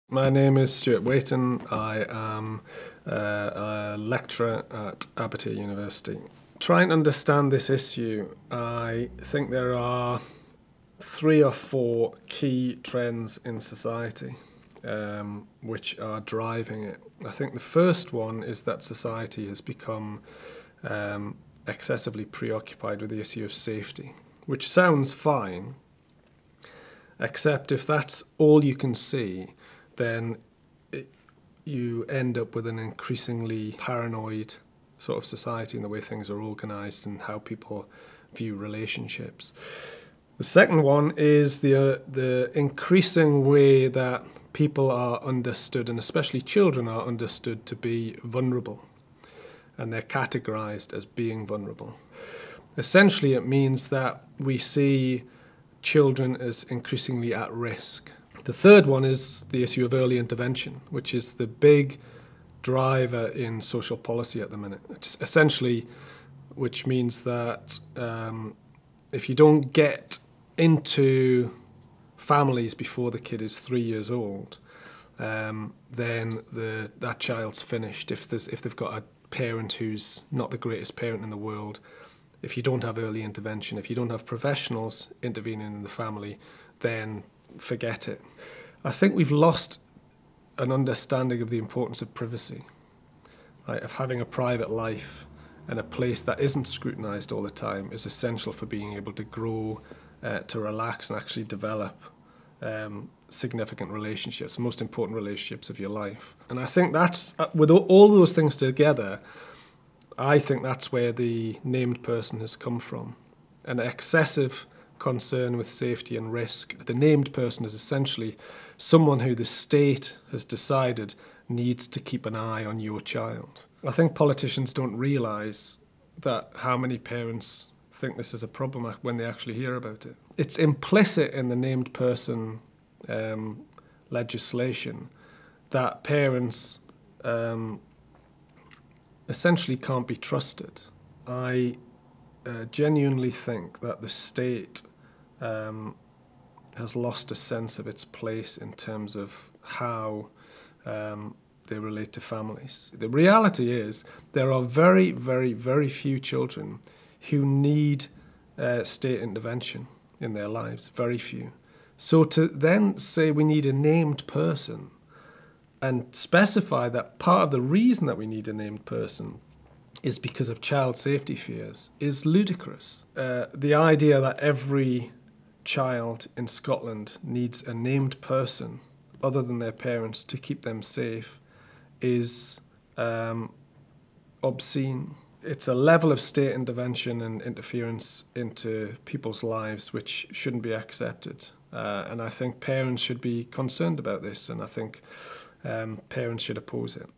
My name is Stuart Waiton. I am a lecturer at Abertay University. Trying to understand this issue, I think there are 3 or 4 key trends in society which are driving it. I think the first one is that society has become excessively preoccupied with the issue of safety, which sounds fine, except if that's all you can see, then you end up with an increasingly paranoid sort of society in the way things are organised and how people view relationships. The second one is the increasing way that people are understood, and especially children are understood to be vulnerable, and they're categorised as being vulnerable. Essentially, it means that we see children as increasingly at risk. The third one is the issue of early intervention, which is the big driver in social policy at the minute. It's essentially, which means that if you don't get into families before the kid is 3 years old, then that child's finished. If they've got a parent who's not the greatest parent in the world, if you don't have early intervention, if you don't have professionals intervening in the family, then forget it. I think we've lost an understanding of the importance of privacy, right? Of having a private life, and a place that isn't scrutinised all the time is essential for being able to grow, to relax and actually develop significant relationships, the most important relationships of your life. And I think that's, with all those things together, I think that's where the named person has come from. An excessive concern with safety and risk. The named person is essentially someone who the state has decided needs to keep an eye on your child. I think politicians don't realise that how many parents think this is a problem when they actually hear about it. It's implicit in the named person legislation that parents essentially can't be trusted. I genuinely think that the state has lost a sense of its place in terms of how they relate to families. The reality is there are very, very, very few children who need state intervention in their lives, very few. So to then say we need a named person and specify that part of the reason that we need a named person is because of child safety fears is ludicrous. The idea that every child in Scotland needs a named person other than their parents to keep them safe is obscene. It's a level of state intervention and interference into people's lives which shouldn't be accepted. And I think parents should be concerned about this, and I think parents should oppose it.